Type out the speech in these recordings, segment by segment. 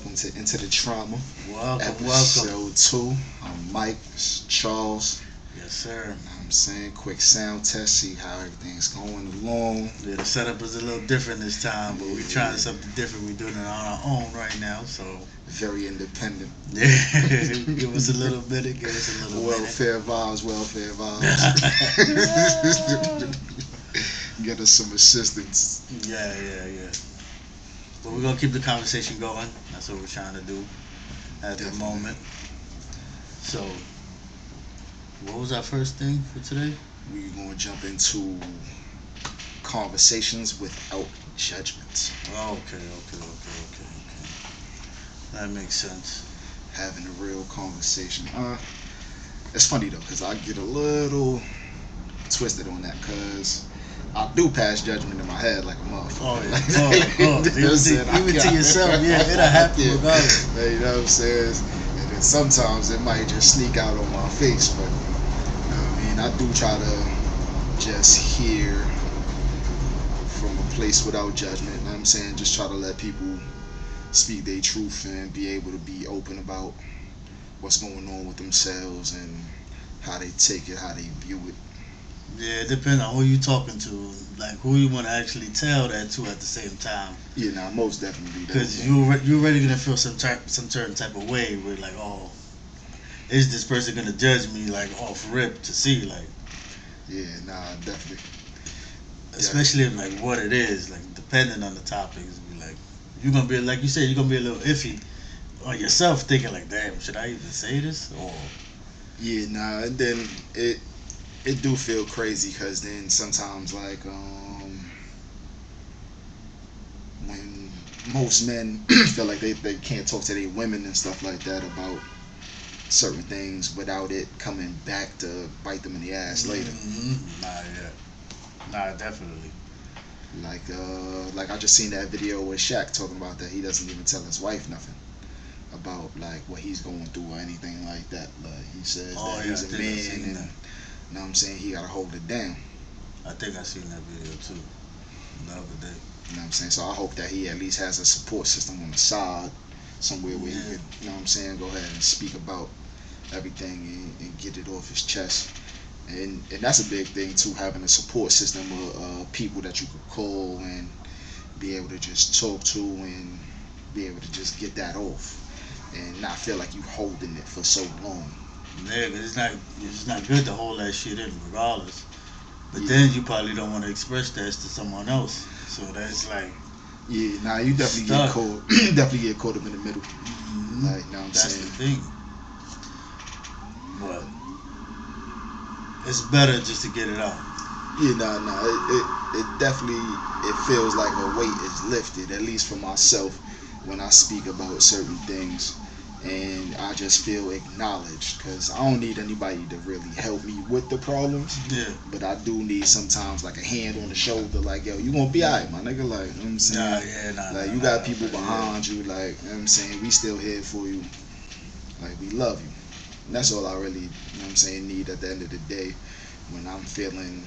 welcome to Into the Trauma, Welcome. episode 2. I'm Mike, this is Charles. Yes, sir. You know what I'm saying, quick sound test, see how everything's going along. Yeah, the setup is a little different this time, but we're trying something different. We're doing it on our own right now, so Very independent. yeah, give us a little minute. Give us a little Welfare vibes. Get us some assistance. Yeah. But we're gonna keep the conversation going. That's what we're trying to do at the moment. So, what was our first thing for today? We're going to jump into conversations without judgment. Okay. That makes sense. Having a real conversation. It's funny though, because I get a little twisted on that, because I do pass judgment in my head like a motherfucker. Oh yeah. Even to yourself, yeah, it'll happen regardless. You know what I'm saying? And then sometimes it might just sneak out on my face, but you know what I mean? I do try to just hear from a place without judgment. You know what I'm saying? Just try to let people speak their truth and be able to be open about what's going on with themselves and how they take it, how they view it. Yeah, it depends on who you talking to, like who you want to actually tell that to at the same time. Yeah, nah, most definitely. Because you're already gonna feel some certain type of way where like, oh, is this person gonna judge me like off rip to see like? Yeah, nah, definitely. Especially like what it is, like depending on the topics, be like you're gonna be like you said, you're gonna be a little iffy on yourself, thinking like, damn, should I even say this or? Yeah, nah, and then it do feel crazy, because then sometimes like when most men feel like they can't talk to their women and stuff like that about certain things without it coming back to bite them in the ass later. Nah, definitely. Like I just seen that video with Shaq talking about that he doesn't even tell his wife nothing about like what he's going through or anything like that. Like he says that he's a man and you know what I'm saying, he gotta hold it down. I think I seen that video too the other day. You know what I'm saying? So I hope that he at least has a support system on the side somewhere where he could, you know what I'm saying, go ahead and speak about everything and get it off his chest. And that's a big thing too, having a support system of people that you could call and be able to just talk to and be able to just get that off and not feel like you holding it for so long. Yeah, cause it's not good to hold that shit in regardless. But then you probably don't want to express that to someone else. So that's like, yeah, nah, you definitely get caught. You definitely get caught up in the middle. Like, you know what I'm that's saying? the thing. But it's better just to get it out. Yeah, it definitely, it feels like a weight is lifted, at least for myself, when I speak about certain things. And I just feel acknowledged, because I don't need anybody to really help me with the problems. Yeah. But I do need sometimes like a hand on the shoulder, like, yo, you gonna be alright, my nigga. Like, you know what I'm saying? You got people behind you, like, you know what I'm saying? We still here for you. Like, we love you. And that's all I really, you know what I'm saying, need at the end of the day when I'm feeling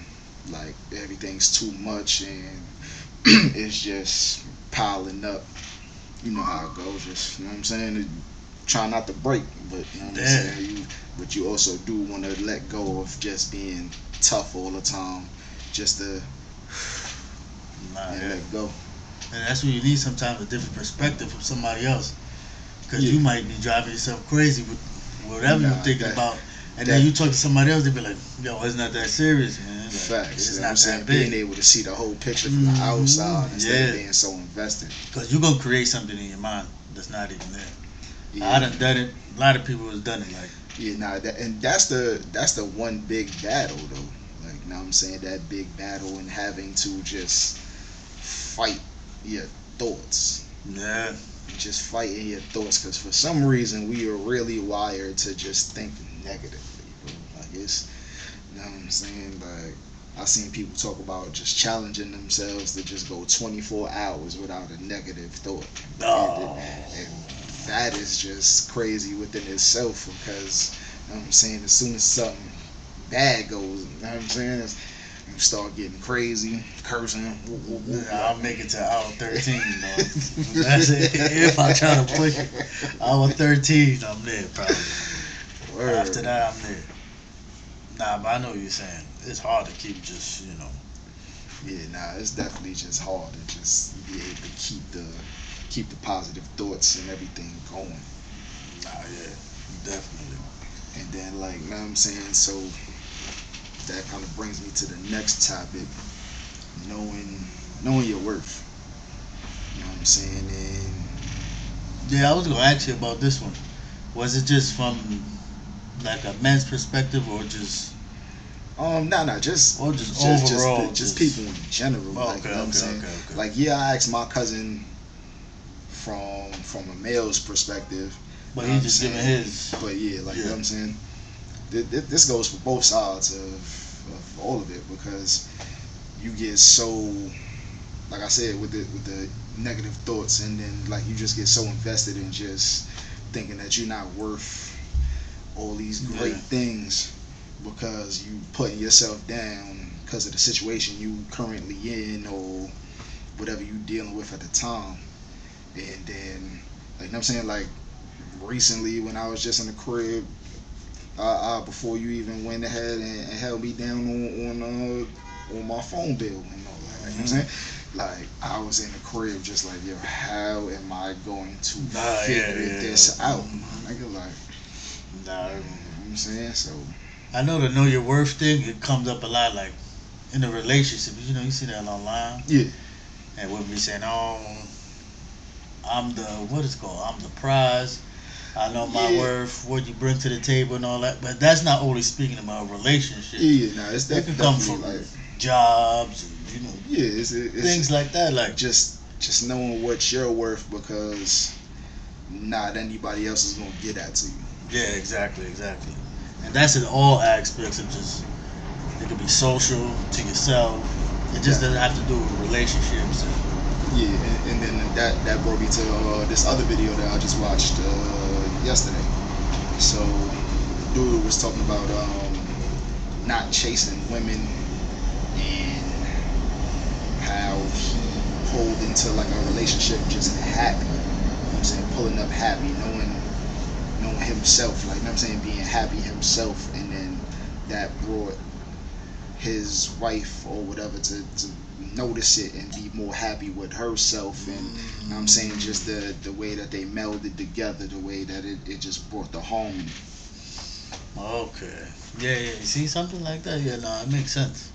like everything's too much and it's just piling up. You know how it goes, just, you know what I'm saying? Try not to break, but you know what I'm saying? But you also do want to let go of just being tough all the time, just to let go. And that's when you need sometimes a different perspective from somebody else, because you might be driving yourself crazy with whatever you're thinking about, and then you talk to somebody else, they be like, yo, it's not that serious, man. Like, facts. It's not that big. Being able to see the whole picture from the outside instead of being so invested. Because you're gonna create something in your mind that's not even there. Yeah. I done it. A lot of people has done it. Like, yeah, and that's the one big battle though. Like, you know what I'm saying, that big battle and having to just fight your thoughts. Yeah. Just fighting your thoughts, because for some reason we are really wired to just think negatively, bro. Like, it's, you know what I'm saying? Like, I've seen people talk about just challenging themselves to just go 24 hours without a negative thought. And that is just crazy within itself, because, you know what I'm saying, as soon as something bad goes, you know what I'm saying, You start getting crazy, cursing. I'll make it to hour 13, That's it. If I try to push it. Hour 13, I'm there probably. Word. After that, I'm there. Nah, but I know what you're saying. It's hard to keep just, Yeah, it's definitely just hard to just be able to keep the positive thoughts and everything going. Nah, yeah, definitely. And then, like, you know what I'm saying? So that kind of brings me to the next topic, knowing your worth. You know what I'm saying? And yeah, I was gonna ask you about this one. Was it just from like a men's perspective, or just just overall, just people in general. Like, you know what I'm saying? Okay. Like, yeah, I asked my cousin from a male's perspective, but he just giving his. But yeah, like, you know what I'm saying? This goes for both sides of all of it, because you get so, like I said, with the negative thoughts, and then like you just get so invested in just thinking that you're not worth all these great things, because you putting yourself down because of the situation you currently in or whatever you dealing with at the time. And then, like, you know what I'm saying, like recently when I was just in the crib, before you even went ahead and held me down on my phone bill and all that, like, you know what I'm saying? Like, I was in the crib just like, yo, how am I going to figure this out? Nigga, like, you know what I'm saying? So I know the know your worth thing, it comes up a lot, like in a relationship. You see that online. Yeah. And women be saying, "Oh, I'm the I'm the prize. I know my worth, what you bring to the table, and all that." But that's not only speaking about a relationship. Yeah, it's it can come from like jobs, and, it's things like that. Like just knowing what you're worth, because not anybody else is gonna get that to you. Yeah, exactly. And that's in all aspects of just, it could be social, to yourself. It just doesn't have to do with relationships. Yeah, and then that brought me to this other video that I just watched yesterday. So dude was talking about not chasing women, and how he pulled into like a relationship just happy. You know what I'm saying? Pulling up happy, knowing himself, like, you know what I'm saying, being happy himself, and then that brought his wife or whatever to notice it and be more happy with herself, and you know what I'm saying, just the way that they melded together, the way that it just brought the harmony. Okay. Yeah, you see something like that? Yeah, no, it makes sense.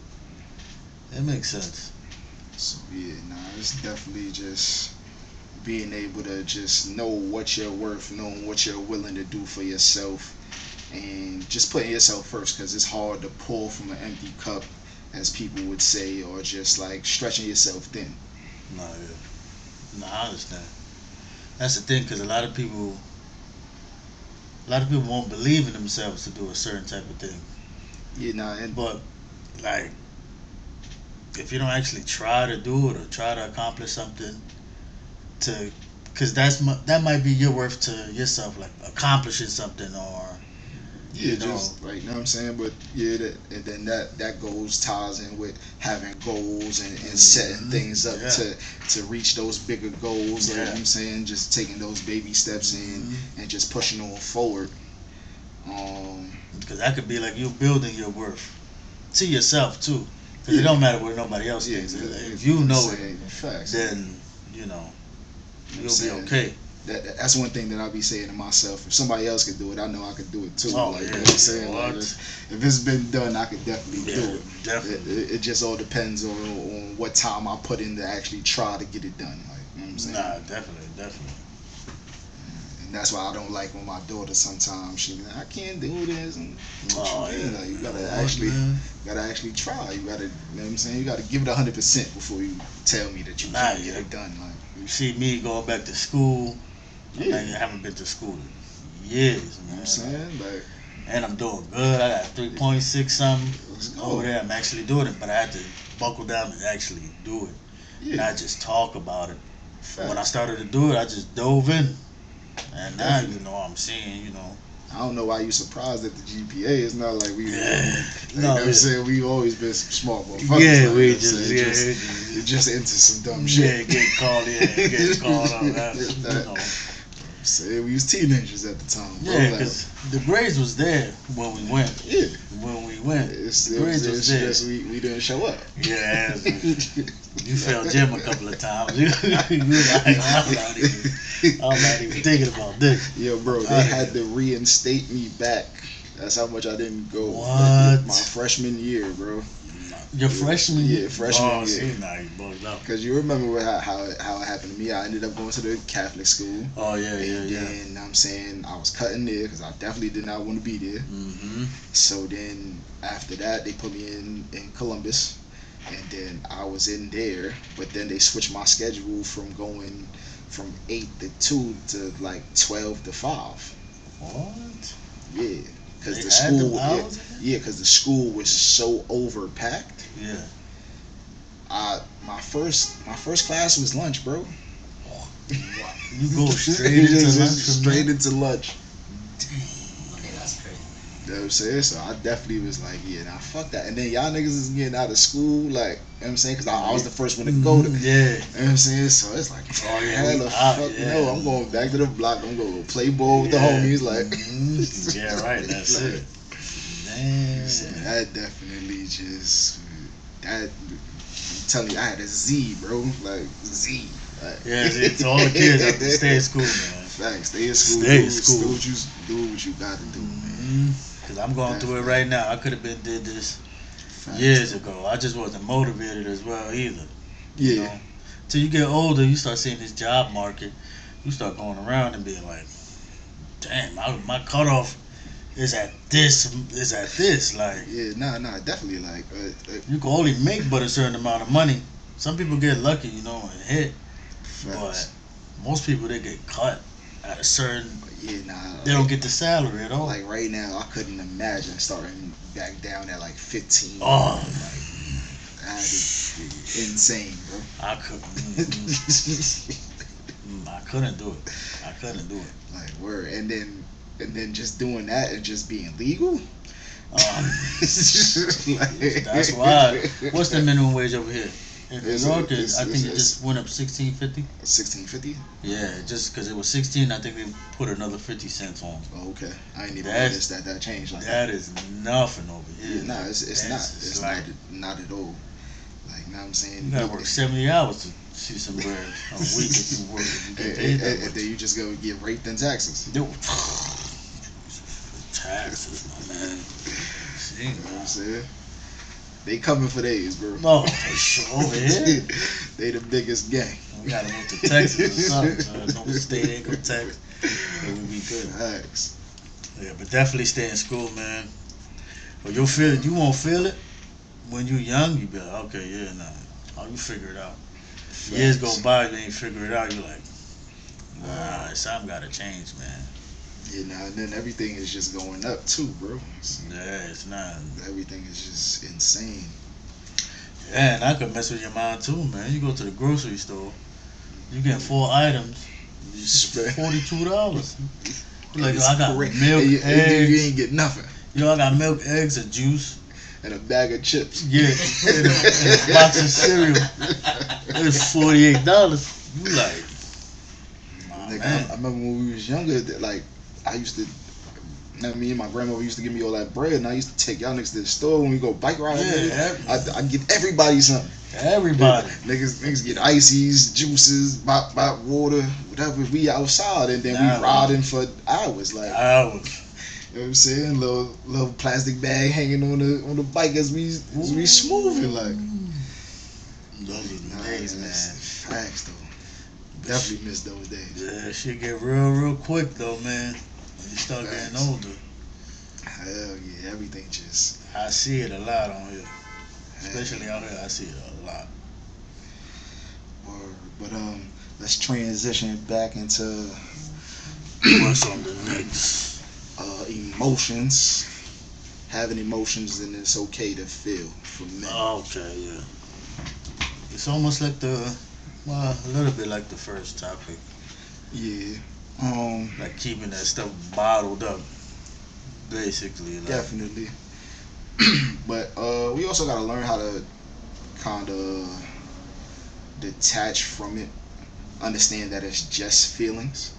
So yeah, it's definitely just being able to just know what you're worth, knowing what you're willing to do for yourself, and just putting yourself first, because it's hard to pull from an empty cup, as people would say, or just like stretching yourself thin. No, I understand. That's the thing, because a lot of people won't believe in themselves to do a certain type of thing. Yeah, but like, if you don't actually try to do it or try to accomplish something, because that might be your worth to yourself, like accomplishing something, or just like, you know what I'm saying. But and then that ties in with having goals and setting things up to reach those bigger goals. Like, you know what I'm saying, just taking those baby steps in and just pushing on forward. Because that could be like you building your worth to yourself too. Because it don't matter what nobody else thinks. If you know it, then you'll be okay. That's one thing that I'll be saying to myself. If somebody else could do it, I know I could do it too. Oh, like, yeah, you know what I'm saying? Like, if it's been done, I could definitely do it. Definitely. It just all depends on what time I put in to actually try to get it done. Like, you know what I'm saying? Nah, definitely. And that's why I don't like when my daughter sometimes she be like, I can't do this. And like, you gotta actually try. You gotta, you know what I'm saying? You gotta give it 100% before you tell me that you can't get it done. Like, you see me going back to school. I haven't been to school in years, man. You know what I'm saying? Like, and I'm doing good. I got 3.6 something over there. I'm actually doing it, but I had to buckle down and actually do it, not just talk about it. When I started to do it, I just dove in, and now I'm seeing, I don't know why you surprised at the GPA. It's not like we. Yeah. You know what I'm saying? We've always been some smart motherfuckers. Yeah, like we just into some dumb shit. Yeah, getting called on that. You know. Say we was teenagers at the time. Yeah, because the grades was there when we went. Yeah. When we went, the grades was there. Just we didn't show up. Yeah. You failed gym a couple of times. You like, I'm not even thinking about this. Yo, bro, they had to reinstate me back. That's how much I didn't go. What? My freshman year, bro. Your freshman year? Yeah, freshman year. See, now you bugged out. Because you remember how it happened to me. I ended up going to the Catholic school. Oh, yeah. And I'm saying I was cutting there because I definitely did not want to be there. Mm-hmm. So then after that, they put me in Columbus. And then I was in there. But then they switched my schedule from going from 8 to 2 to like 12 to 5. What? Yeah. Because the school, because the school was so overpacked. Yeah. My first class was lunch, bro. You go straight into lunch. Straight into lunch. Dang. Okay, that's crazy. You know what I'm saying? So I definitely was like, yeah, nah, fuck that. And then y'all niggas is getting out of school, like, you know what I'm saying? Because I was the first one to go to. Yeah. You know what I'm saying? So it's like, no, I'm going back to the block. I'm going to play ball with the homies. Like, yeah, right. That's like, it. Damn. So that definitely just, I'm telling you, I had a Z, bro. Like, Z. Like, yeah, it's all the kids have to stay in school, man. Facts. Stay in school. Stay in school. Do what you got to do, man. Because I'm going through it right now. I could have did this years ago. I just wasn't motivated as well either. Yeah. You know? Till you get older, you start seeing this job market. You start going around and being like, damn, my cutoff is at this. Like, yeah, nah, definitely. Like, you can only make but a certain amount of money. Some people get lucky, you know, and hit. But most people, they get cut at a certain. Yeah, nah. They don't get the salary at all. Like right now, I couldn't imagine starting back down at like 15. Oh, like, that is insane, bro. I couldn't. I couldn't do it. Like word, and then just doing that and just being legal. That's why. What's the minimum wage over here? In New York, I think it just went up $16.50. $16.50? Yeah, just because it was 16, I think they put another 50 cents on. Oh, okay, I ain't even noticed that changed like that. That is nothing over here. Yeah, nah, it's not. It's like, not at all. Like, now I'm saying you gotta work 70 hours to see some bread a week if you work. If you get paid that much. And then you just go get raped in taxes. Taxes, my man. See, you know what I'm saying? They coming for days, bro. No, for sure. Over here, they the biggest gang. We gotta move to Texas or something. No state income tax. It would be good. Facts. Yeah, but definitely stay in school, man. But you won't feel it when you're young. You be like, okay, yeah, nah. Oh, you figure it out. Facts. Years go by, you ain't figure it out. You're like, nah, something gotta change, man. Yeah, nah, and then everything is just going up too, bro. Yeah, it's not. Everything is just insane. Yeah, and I could mess with your mind too, man. You go to the grocery store, you get 4 items, $42. You're like, yo, I got milk, eggs. You ain't get nothing. Yo, I got milk, eggs, a juice. And a bag of chips. Yeah, and a box of cereal. It's $48. You like, man. I remember when we was younger, like, I used to, me and my grandmother used to give me all that bread, and I used to take y'all niggas to the store when we go bike riding. Yeah, I'd get everybody something. Everybody. Niggas get ices, juices, bop water, whatever. We outside, and then we riding for hours. Like, hours. You know what I'm saying? Little plastic bag hanging on the bike as we smoothing like. Those are the days, man. Facts though. Definitely miss those days. Yeah, shit get real quick though, man. When you start getting older. Hell yeah, everything just. I see it a lot on here, especially out here. I see it a lot. But let's transition back into what's on the next. Emotions. Having emotions, and it's okay to feel for men. Okay, yeah. It's almost like a little bit like the first topic. Yeah. Like keeping that stuff bottled up. Basically, like. Definitely. But we also gotta learn how to kind of detach from it, understand that it's just feelings.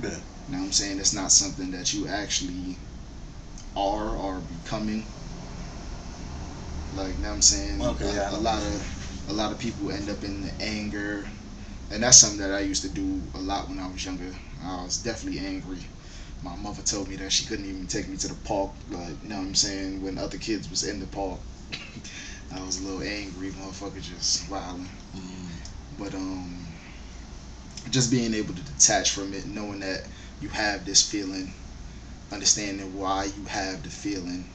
Yeah. You know what I'm saying? It's not something that you actually are or becoming. Like, you know what I'm saying? Okay, yeah, a lot of people end up in the anger, and that's something that I used to do a lot when I was younger. I was definitely angry. My mother told me that she couldn't even take me to the park, like, you know what I'm saying, when other kids was in the park. I was a little angry, motherfucker, just wilding. But just being able to detach from it, knowing that you have this feeling, understanding why you have the feeling,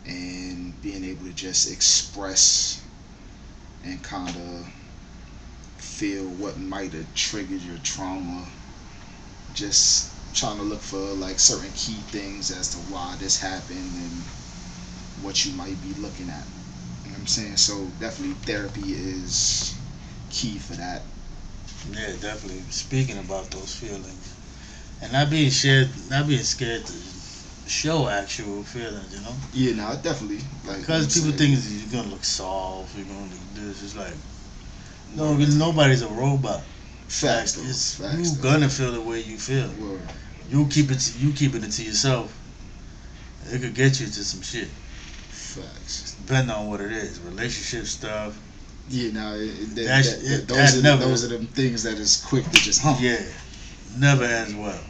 and being able to just express and kind of feel what might have triggered your trauma. Just trying to look for like certain key things as to why this happened and what you might be looking at. You know what I'm saying? So definitely therapy is key for that. Yeah, definitely. Speaking about those feelings, and not being scared to show actual feelings, you know. Yeah, no, definitely. Like, Because people think you're gonna look soft, you're gonna look this. It's like no, nobody's a robot. Facts, Like, though. Facts, you though. gonna feel the way you feel. Word. You keeping it to yourself. It could get you to some shit. Facts. Depending on what it is, relationship stuff. Yeah, no, those are them things that is quick to just hump. Yeah, never ends well.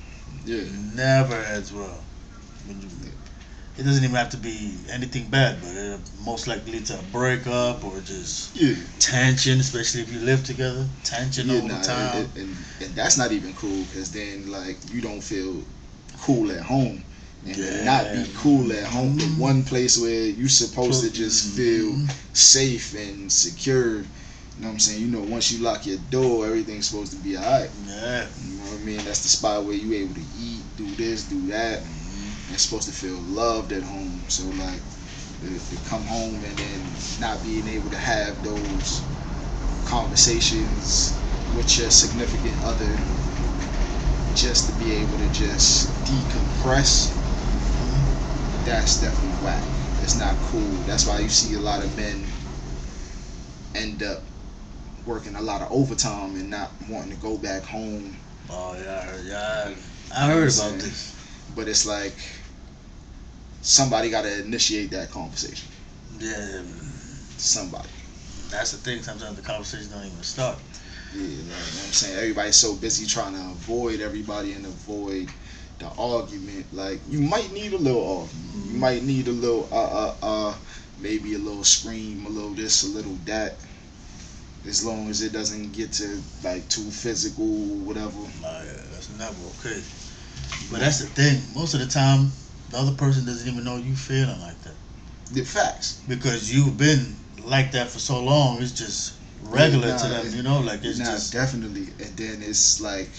Yeah. Never ends well. It doesn't even have to be anything bad, but it'll most likely lead to a breakup or just tension, especially if you live together. Tension all the time. And that's not even cool, because then, like, you don't feel cool at home. And to not be cool at home, the one place where you're supposed to just feel safe and secure. You know what I'm saying? You know, once you lock your door, everything's supposed to be alright. Yeah. You know what I mean? That's the spot where you able to eat, do this, do that. And supposed to feel loved at home. So, like, to come home and then not being able to have those conversations with your significant other, just to be able to just decompress, that's definitely whack. It's not cool. That's why you see a lot of men end up working a lot of overtime and not wanting to go back home. Oh yeah, I heard about this. But it's like somebody got to initiate that conversation. Yeah. Somebody. That's the thing. Sometimes the conversation don't even start. Yeah, like, you know what I'm saying? Everybody's so busy trying to avoid everybody and avoid the argument. Like, you might need a little argument. You might need a little maybe a little scream, a little this, a little that. As long as it doesn't get to like too physical, whatever. Yeah, that's never okay. But that's the thing. Most of the time, the other person doesn't even know you feeling like that. The facts. Because you've been like that for so long, it's just regular to them, you know? Like, it's just... definitely. And then it's like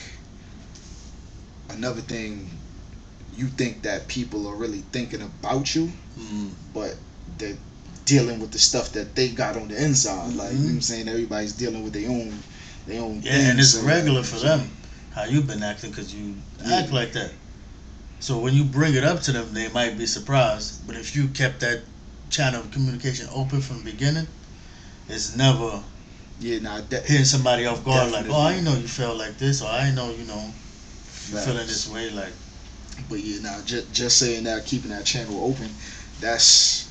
another thing, you think that people are really thinking about you, but they're dealing with the stuff that they got on the inside. Like, you know what I'm saying? Everybody's dealing with their own yeah, things. And it's regular for them how you've been acting, because you act like that. So when you bring it up to them, they might be surprised. But if you kept that channel of communication open from the beginning, it's never hitting somebody off guard. Definitely. Like, oh, I didn't know you felt like this, or I didn't know, you know, you're feeling this way. Like, but yeah, now just saying that, keeping that channel open, that's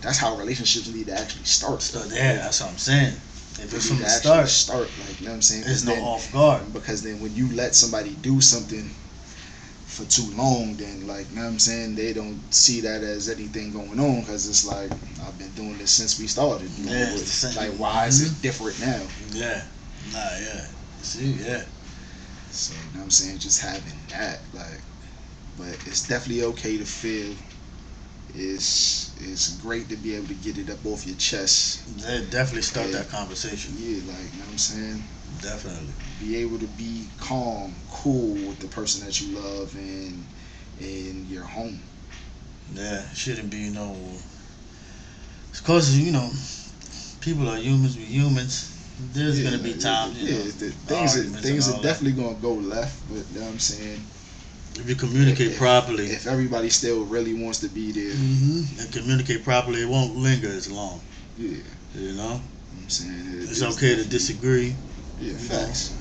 how relationships need to actually start. Yeah, that's what I'm saying. If it's from the start, like, you know what I'm saying? There's no off guard. Because then when you let somebody do something for too long, then, like, you know what I'm saying, they don't see that as anything going on, because it's like, I've been doing this since we started. You know, like, why is it different now? Yeah. See, yeah. So, you know what I'm saying, just having that, like, but it's definitely okay to feel. It's great to be able to get it up off your chest. Yeah, definitely start that conversation. Yeah, like, you know what I'm saying? Definitely. Be able to be calm, cool with the person that you love and in your home. Yeah, shouldn't be of course, you know, people are humans, we humans. There's gonna be times, things are definitely gonna go left, but you know what I'm saying, If you communicate properly, if everybody still really wants to be there, and communicate properly, it won't linger as long. Yeah, you know. I'm saying It's okay to disagree. Yeah, facts.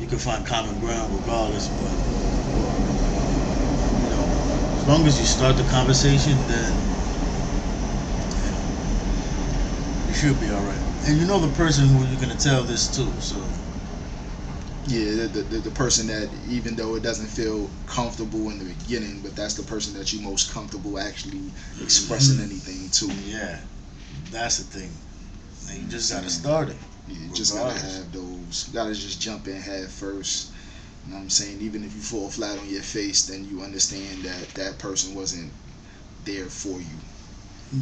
You can find common ground regardless, but you know, as long as you start the conversation, then you should be all right. And you know the person who you're gonna tell this to, so. Yeah, the person that, even though it doesn't feel comfortable in the beginning, but that's the person that you most comfortable actually expressing anything to. Yeah, that's the thing. And you just gotta start it. Yeah, you just gotta have those. You gotta just jump in head first. You know what I'm saying? Even if you fall flat on your face, then you understand that that person wasn't there for you.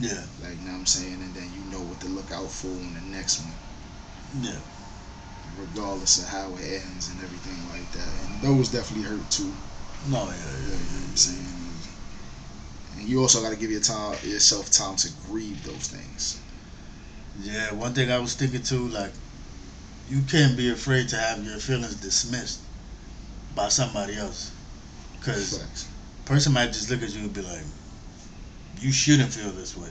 Yeah. Like, you know what I'm saying? And then you know what to look out for on the next one. Yeah. Regardless of how it ends and everything like that. And those definitely hurt too. No, yeah. You know what I'm saying? And you also gotta give yourself time to grieve those things. Yeah, one thing I was thinking too, like, you can't be afraid to have your feelings dismissed by somebody else. Because a person might just look at you and be like, you shouldn't feel this way.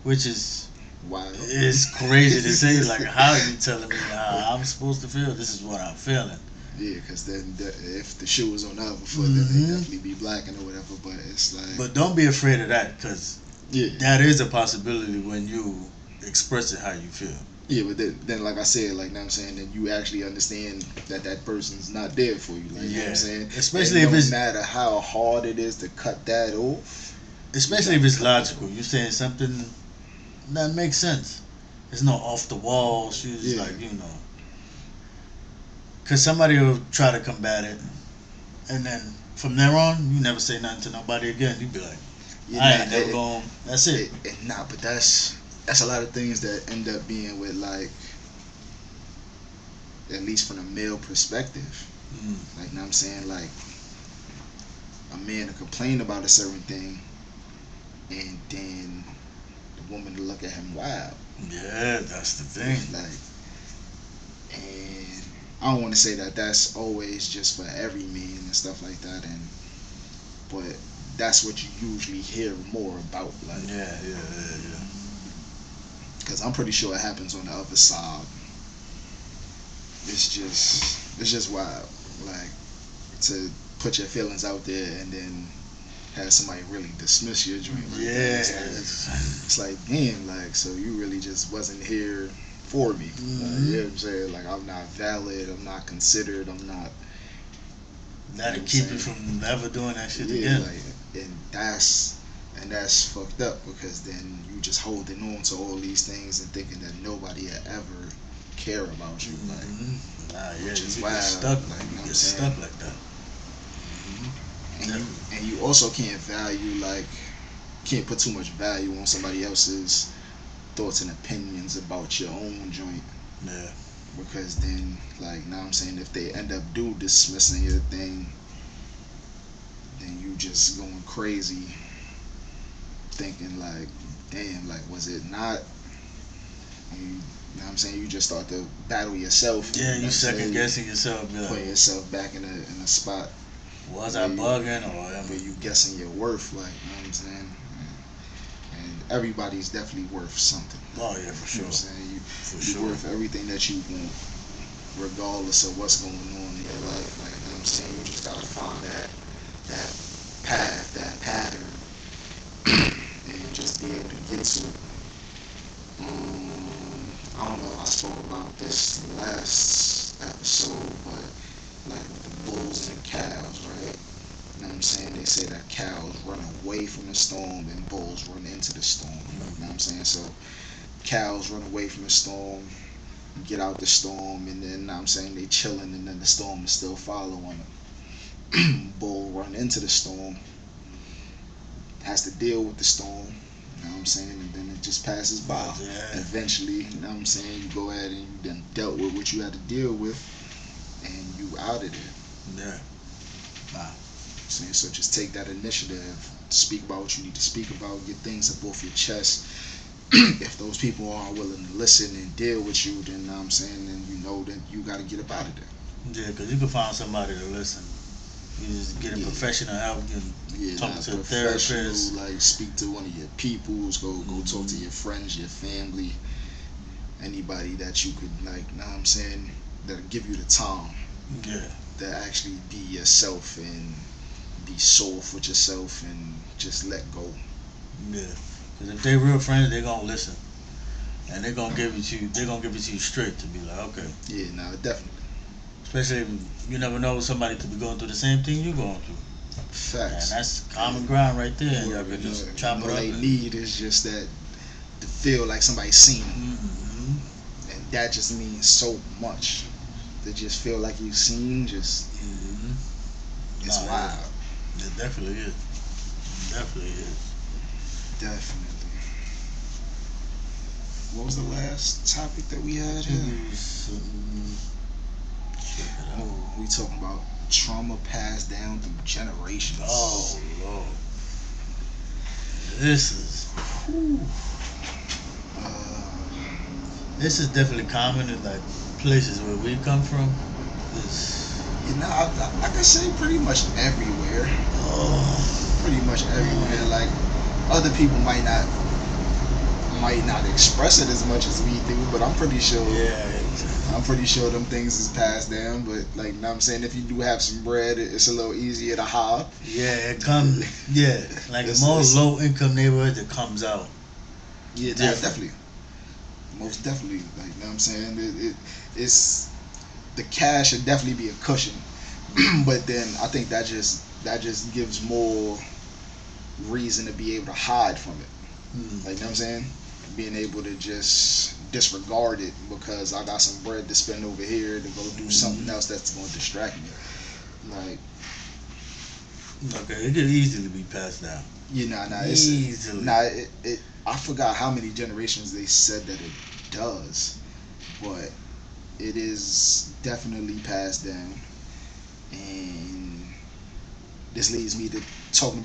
Which is, wow, it's crazy to say. Like, how are you telling me how I'm supposed to feel? This is what I'm feeling. Yeah, because then if the shoe was on the other foot, then they definitely be blacking or whatever. But it's like, but don't be afraid of that, because that is a possibility when you express it how you feel. Yeah, but then like I said, like, you know what I'm saying, then you actually understand that person's not there for you. Like, you know what I'm saying? Especially and if it's, no matter how hard it is to cut that off. Especially if it's logical. You're saying something that makes sense. It's not off the wall. She's like, you know. Because somebody will try to combat it, and then from there on, you never say nothing to nobody again. You be like, I ain't never going. That's it. But that's a lot of things that end up being with, like, at least from a male perspective. Like, you know what I'm saying? Like, a man to complain about a certain thing, and then the woman to look at him wild. Yeah, that's the thing. Like, and I don't want to say that that's always just for every man and stuff like that, but that's what you usually hear more about. Like, yeah. Because I'm pretty sure it happens on the other side. It's just wild. Like, to put your feelings out there and then have somebody really dismiss your dream. Like it's like, damn, like, so you really just wasn't here for me. Like, you know what I'm saying? Like, I'm not valid, I'm not considered, I'm not. That'll keep you from ever doing that shit again. Like, and that's fucked up, because then you just holding on to all these things and thinking that nobody will ever care about you. Like, which is you wild. Get stuck. Like, you get stuck like that. And you also can't can't put too much value on somebody else's thoughts and opinions about your own joint. Yeah. Because then, like, now I'm saying, if they end up dismissing your thing, then you just going crazy, thinking like, damn, like, was it not? You know what I'm saying? You just start to battle yourself. Yeah, you second guessing yourself. Putting yourself back in a spot. Was I bugging, or where you guessing your worth? Like, you know what I'm saying? And everybody's definitely worth something. Oh yeah, for sure. You know what I'm saying? You're worth everything that you want, regardless of what's going on in your life. Like, you know what I'm saying? You just gotta find that path, that pattern, and just be able to get to it. I don't know if I spoke about this last episode, but like with the bulls and the cows, right? You know what I'm saying? They say that cows run away from the storm and bulls run into the storm. You know what I'm saying? So cows run away from the storm, get out the storm, and then, you know what I'm saying, they chilling, and then the storm is still following them. Bull run into the storm, has to deal with the storm. You know what I'm saying? And then it just passes by. Yeah. Eventually, you know what I'm saying, you go ahead and you then dealt with what you had to deal with, and you out of there. Yeah. Wow. So just take that initiative, speak about what you need to speak about, get things up off your chest. If those people aren't willing to listen and deal with you, then, you know what I'm saying, then you know that you got to get up out of there. Yeah, because you can find somebody to listen. You just getting professional help and talking to a professional, therapist. like speak to one of your peoples, go talk to your friends, your family, anybody that you could like, know what I'm saying, that'll give you the time. Yeah. To actually be yourself and be soft with yourself and just let go. Yeah. Because if they real friends, they gonna listen. And they're gonna give it to you. They're gonna give it to you straight to be like, okay. Yeah, no, definitely. Especially if you never know somebody could be going through the same thing you're going through. Facts. And that's common ground right there. And y'all could just chop it up. All they need is just that to feel like somebody's seen them. Mm-hmm. And that just means so much. To just feel like you've seen, just it's wild. It definitely is. Definitely is. Definitely. What was the last topic that we had here? Oh, we talking about trauma passed down through generations. Oh Lord, this is. This is definitely common in like places where we come from. You know, I can say pretty much everywhere. Pretty much everywhere. Like other people might not express it as much as we do, but I'm pretty sure. Yeah. I'm pretty sure them things is passed down. But like, you know what I'm saying, if you do have some bread, it's a little easier to hide. Yeah, it comes. Yeah, like in most low income neighborhoods, it comes out. Yeah, definitely. Most definitely. Like, you know what I'm saying, it's the cash should definitely be a cushion. But then I think that just gives more reason to be able to hide from it. Like, you know what I'm saying? Being able to just disregard it because I got some bread to spend over here to go do something else that's going to distract me. Like, okay, it could easily be passed down. You know, easily. I forgot how many generations they said that it does, but it is definitely passed down. And this leads me to talking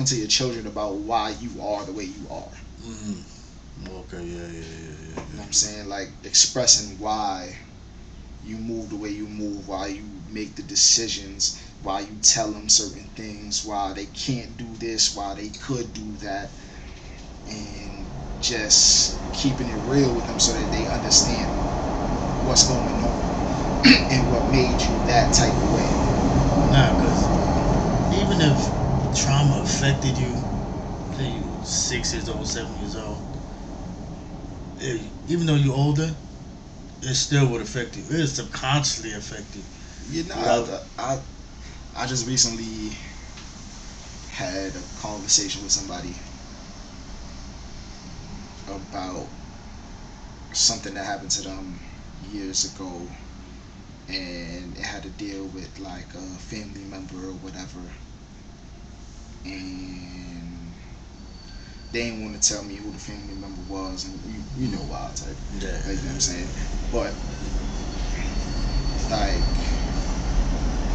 to your children about why you are the way you are. Okay, yeah. You know what I'm saying? Like expressing why you move the way you move, why you make the decisions, why you tell them certain things, why they can't do this, why they could do that, and just keeping it real with them so that they understand what's going on and what made you that type of way. Nah, because even if trauma affected you, say you 6 years old, 7 years old, even though you're older, it still would affect you. It would subconsciously affect you. You know, I just recently had a conversation with somebody about something that happened to them years ago, and it had to deal with like a family member or whatever, and they didn't want to tell me who the family member was, and you know why type. Yeah. Like, you know what I'm saying? But like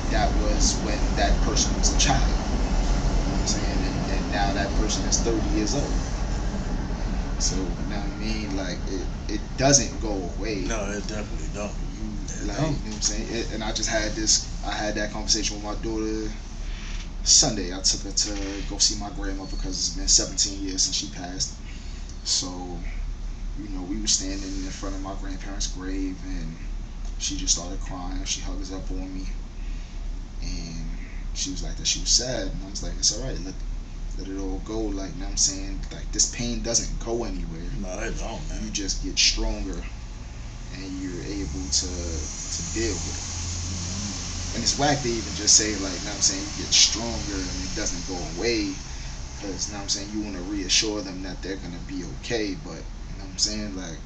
that was when that person was a child. You know what I'm saying? And now that person is 30 years old. So, you know what I mean? Like it doesn't go away. No, it definitely don't. You know what I'm saying? And I had that conversation with my daughter Sunday. I took her to go see my grandmother because it's been 17 years since she passed. So, you know, we were standing in front of my grandparents' grave, and she just started crying. She hugs up on me, and she was like that she was sad, and I was like, it's all right, let it all go. Like, you know what I'm saying? Like, this pain doesn't go anywhere. No, it don't, man. You just get stronger, and you're able to deal with it. And it's whack to even just say, like, you know what I'm saying, you get stronger and it doesn't go away, because, you know what I'm saying, you want to reassure them that they're going to be okay, but, you know what I'm saying, like...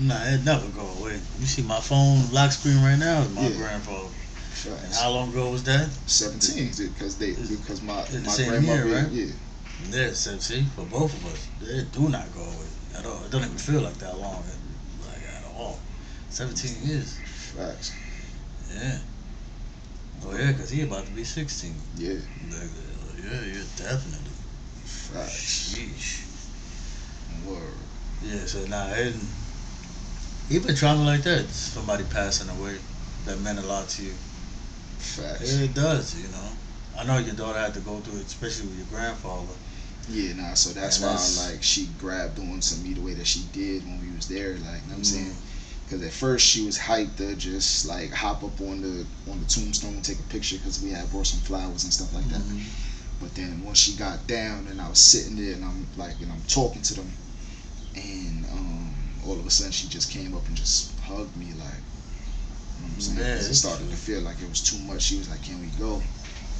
Nah, it never go away. You see my phone lock screen right now is my grandfather. Facts. And how long ago was that? 17, because my grandmother, year, right? Yeah. Yeah, 17, for both of us. They do not go away at all. It don't even feel like that long, like at all. 17 years. Facts. Yeah. Oh yeah, because he about to be 16. Yeah. Yeah, definitely. Facts. Sheesh. Word. Yeah, so now, even trauma like that, somebody passing away, that meant a lot to you. Facts. It does, you know. I know your daughter had to go through it, especially with your grandfather. Yeah, nah. So that's why like she grabbed on to me the way that she did when we was there. Like, you know what I'm saying? Because at first she was hyped to just like hop up on the tombstone, take a picture because we had brought some flowers and stuff like that. But then once she got down and I was sitting there and I'm talking to them, and all of a sudden she just came up and just hugged me, like, you know what I'm saying? Yeah, it started to feel like it was too much. She was like, "Can we go?"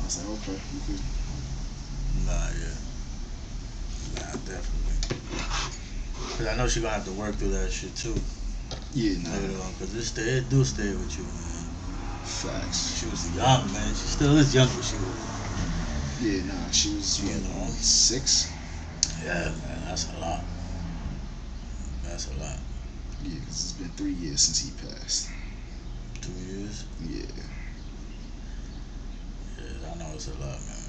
I was like, "Okay, we could." Nah, yeah. Nah, definitely. Cause I know she gonna have to work through that shit too. Yeah, nah. Later on, cause it do stay with you, man. Facts. She was young, man. She still is young, but she was. Yeah, nah. She was 6. Yeah, man, that's a lot. That's a lot. Yeah, cause it's been 3 years since he passed. 2 years. Yeah. Yeah, I know it's a lot, man.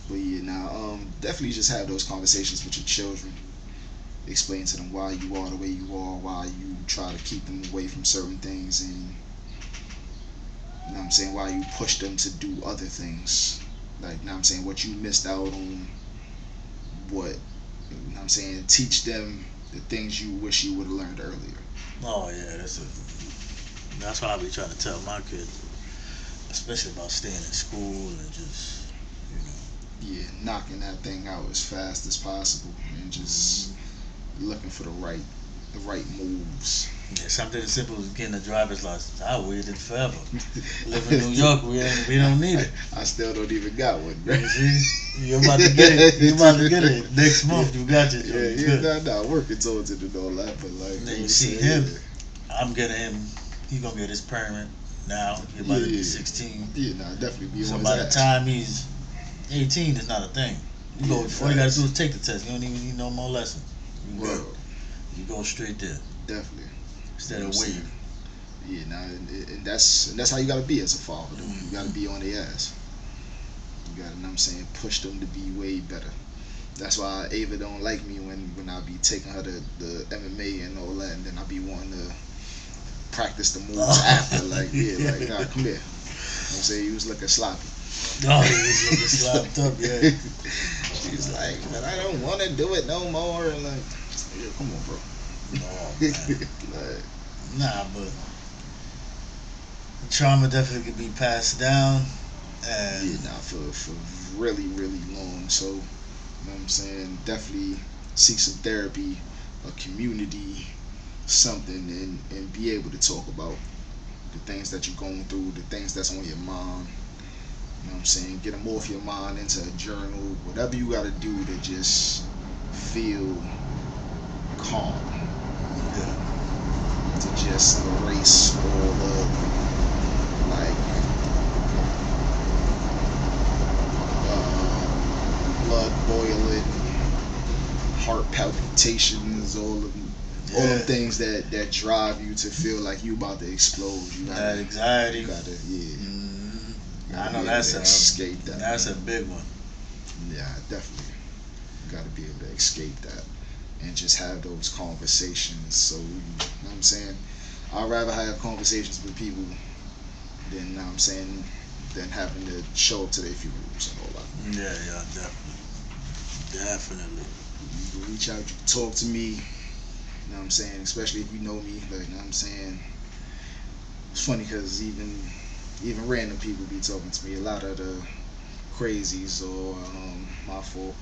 But yeah, now definitely just have those conversations with your children. Explain to them why you are the way you are, why you try to keep them away from certain things, and you know what I'm saying, why you push them to do other things. Like, you know what I'm saying, what you missed out on, what, you know what I'm saying, teach them the things you wish you would have learned earlier. Oh yeah, that's why I be trying to tell my kids, especially about staying in school and just, you know. Yeah, knocking that thing out as fast as possible and just looking for the right moves. Yeah, something as simple as getting a driver's license. I waited forever. Live in New York, we don't need it. I still don't even got one, bro. You see, you're about to get it. You're about to get it next month. You got your job. Yeah, not working towards it and all that, but like. Then you see him. I'm getting him. He's gonna get his permit now. He's about to be 16. Yeah, nah, definitely be. So by the time he's 18, it's not a thing. You go. All you gotta do is take the test. You don't even need no more lessons. You go straight there. Definitely. Instead of waiting. Yeah, nah, and that's how you gotta be as a father. You gotta be on their ass. You gotta, you know what I'm saying, push them to be way better. That's why Ava don't like me when I be taking her to the MMA and all that, and then I be wanting to practice the moves after. Like, like, nah, come here. You know what I'm saying, you was looking sloppy. Oh, he was looking slopped up, yeah. She's like, but I don't want to do it no more. And like, yeah, come on, bro. Oh, man. Like, nah, but trauma definitely can be passed down. And yeah, nah, for really, really long. So, you know what I'm saying, definitely seek some therapy, a community, something, and be able to talk about the things that you're going through, the things that's on your mind. You know what I'm saying? Get them off your mind into a journal, whatever you got to do to just feel calm. Yeah. To just erase all the, like, blood boiling, heart palpitations, all the things that drive you to feel like you about to explode. You gotta, that anxiety. You gotta, I know that's escape that. That's a big one. Yeah, definitely. You gotta be able to escape that and just have those conversations. So, you know what I'm saying? I'd rather have conversations with people than, you know what I'm saying, than having to show up to their funerals and all that. Yeah, definitely. You can reach out, you can talk to me, you know what I'm saying, especially if you know me, like, you know what I'm saying. It's funny because even random people be talking to me. A lot of the crazies, or my fault,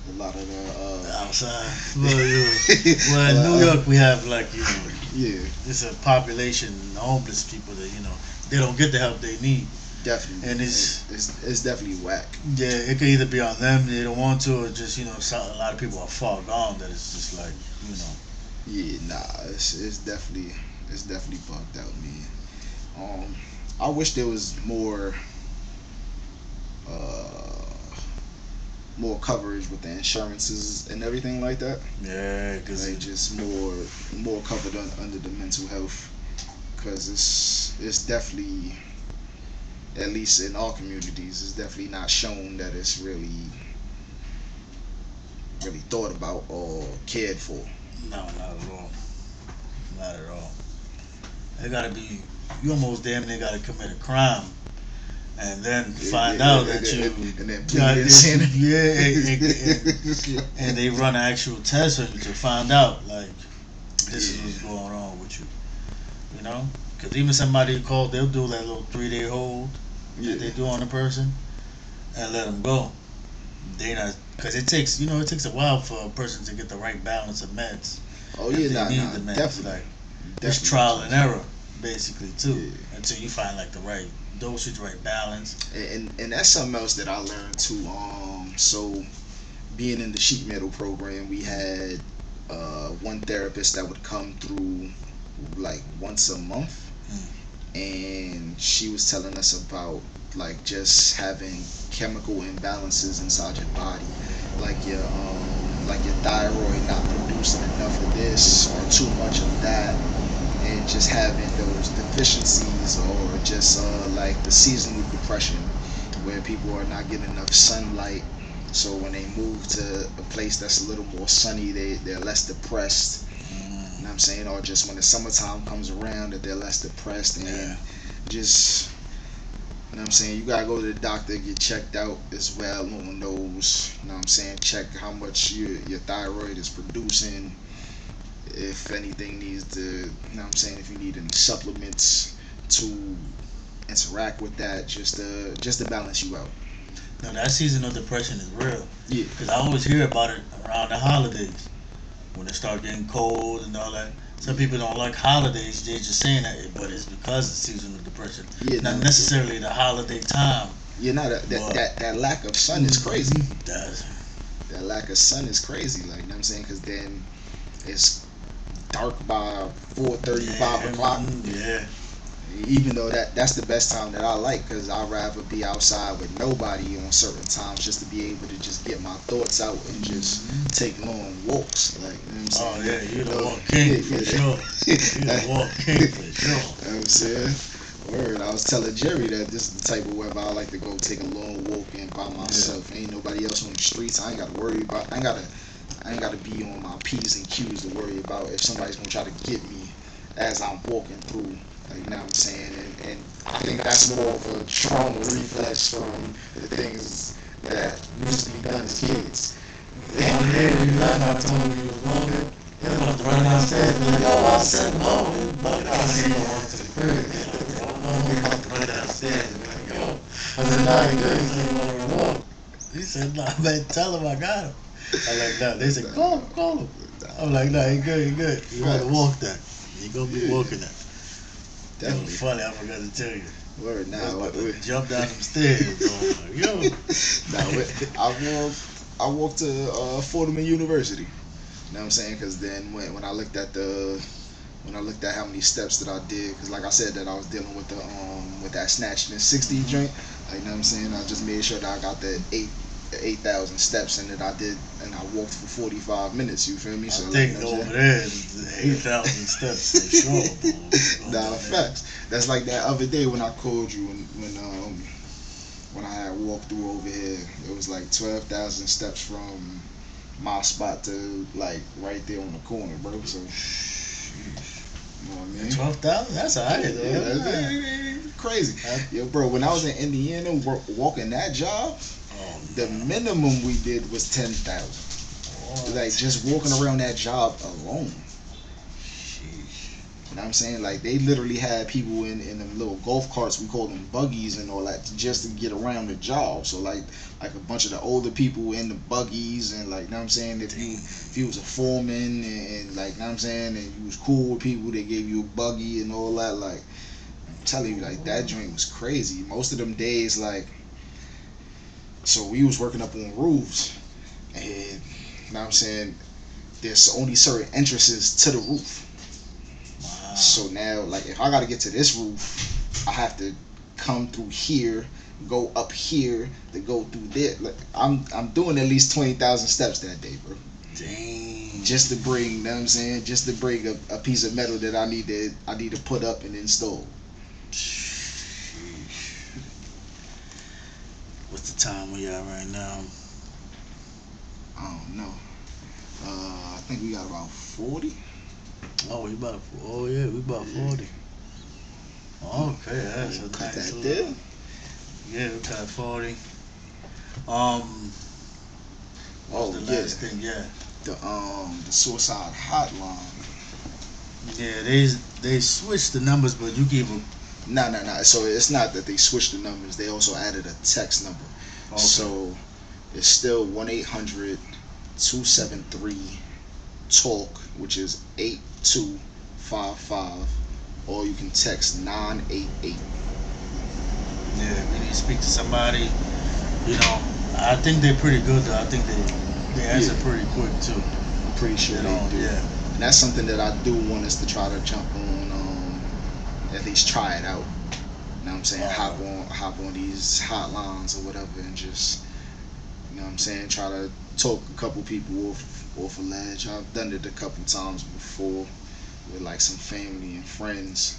a lot of the outside. Well, in New York we have, like, you know, yeah, it's a population of homeless people that, you know, they don't get the help they need. Definitely. And it's definitely whack. Yeah, it could either be on them, they don't want to, or just, you know, a lot of people are far gone that it's just like, you know. Yeah, nah, it's definitely bugged out, man. I wish there was more coverage with the insurances and everything like that. Yeah, because like just more covered under the mental health, because it's definitely, at least in our communities, it's definitely not shown that it's really thought about or cared for. No, not at all. Not at all. It gotta be, you almost damn near gotta commit a crime, and then find out that you and then plead insanity. And they run an actual test on you to find out like this is what's going on with you. You know, because even somebody called, they'll do that little 3-day hold that they do on a person and let them go. They not, because it takes a while for a person to get the right balance of meds. Oh yeah, the meds. Definitely. Like it's trial and error basically too, until you find like the right dosage, right balance. And that's something else that I learned too. So being in the sheet metal program, we had one therapist that would come through like once a month, and she was telling us about like just having chemical imbalances inside your body, like your thyroid not producing enough of this or too much of that, and just having those deficiencies, or just like the seasonal depression where people are not getting enough sunlight. So when they move to a place that's a little more sunny, they're less depressed. You know what I'm saying? Or just when the summertime comes around, that they're less depressed, and just, you know what I'm saying, you gotta go to the doctor, get checked out as well on those, you know what I'm saying, check how much your thyroid is producing, if anything needs to, you know what I'm saying, if you need any supplements to interact with that, just to balance you out. Now that seasonal depression is real. Yeah. Because I always hear about it around the holidays, when it start getting cold and all that. Some people don't like holidays, they're just saying that, but it's because of seasonal depression. Yeah, not necessarily the holiday time. Yeah, no, that lack of sun is crazy. That lack of sun is crazy, like, you know what I'm saying, because then it's dark by 4:30, 5 o'clock. Yeah. Even though that's the best time that I like, because I'd rather be outside with nobody on certain times, just to be able to just get my thoughts out and just take long walks. Like, you know what I'm saying? Oh yeah, you the walk king for sure. You the walk king for sure. You know what I'm saying? Word. I was telling Jerry that this is the type of weather I like to go take a long walk in by myself. Ain't nobody else on the streets. I ain't got to worry about. I ain't got to be on my P's and Q's to worry about if somebody's gonna try to get me as I'm walking through. Like, you know what I'm saying? And I think that's more of a trauma reflex from the things that used to be done as kids. And then you left, I told you was walking. He was about to run downstairs and be like, yo, I said no. I see you walk to the crib. He about to run downstairs and be like, yo. I said, nah, he good. He said, you want to walk? He said, nah, man, tell him I got him. I'm like, nah. They said, call him. I'm like, nah, he good. You want to walk that. You gonna be walking that. That was funny, I forgot to tell you. Word, now jump down them stairs, yo. I walked to Fordham University. You know what I'm saying? Because then when I looked at how many steps that I did, because like I said that I was dealing with that snatching and 60 joint. Like, you know what I'm saying? I just made sure that I got the 8,000 steps in it. I did, and I walked for 45 minutes. You feel me? So I think over there is 8,000 steps for sure. Nah, facts. That's like that other day when I called you when I had walked through over here. It was like 12,000 steps from my spot to like right there on the corner, bro. So, you know what I mean? 12,000? That's alright, though. Yeah, that's crazy. Yo, bro, when I was in Indiana walking that job, the minimum we did was 10,000. Like, just walking around that job alone. You know what I'm saying? Like, they literally had people in them little golf carts, we call them buggies and all that, just to get around the job. So like a bunch of the older people in the buggies, and like, you know what I'm saying, if you was a foreman and like, you know what I'm saying, and you was cool with people, they gave you a buggy and all that. Like, I'm telling you, like, that joint was crazy. Most of them days, like, so we was working up on roofs, and you know what I'm saying, there's only certain entrances to the roof. Wow. So now, like, if I gotta get to this roof, I have to come through here, go up here, to go through there. Like, I'm doing at least 20,000 steps that day, bro. Dang. Just to bring, you know what I'm saying, just to bring a piece of metal that I need to put up and install. What's the time we at right now? I don't know. I think we got about 40. Oh, we about 40. Okay, that's a nice there. Yeah, we got 40. Oh the yeah, last thing, yeah. The suicide hotline. Yeah, they switched the numbers, but you give them. No. So it's not that they switched the numbers. They also added a text number. Okay. So it's still 1-800-273-TALK, which is 8255, or you can text 988. Yeah, when you speak to somebody, you know, I think they're pretty good though. I think they answer pretty quick too. I'm pretty sure they do. Yeah. And that's something that I do want us to try to jump on, at least try it out. You know what I'm saying? Hop on these hotlines or whatever, and just, you know what I'm saying, try to talk a couple people off a ledge. I've done it a couple times before with like some family and friends.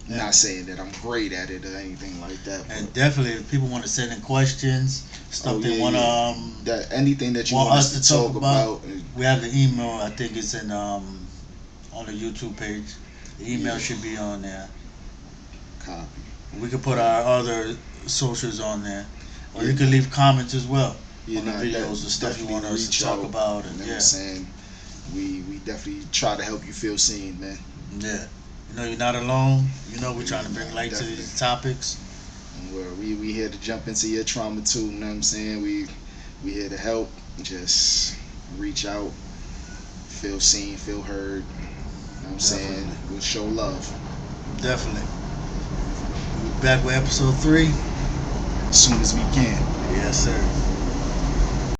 Yeah. Not saying that I'm great at it or anything like that. And definitely, if people want to send in questions, stuff they want to that anything that you want us to talk about, we have the email. I think it's in on the YouTube page. The email should be on there. Copy. We could put our other socials on there, or you can leave comments as well on the videos, the stuff you want us to talk about. And you know what I'm saying, we definitely try to help you feel seen, man. Yeah. You know, you're not alone. You know, we're trying to bring light to these topics. And we here to jump into your trauma too. You know what I'm saying? We here to help. Just reach out, feel seen, feel heard. You know what I'm saying? We'll show love. Definitely. We'll be back with episode 3 as soon as we can. Yes, sir.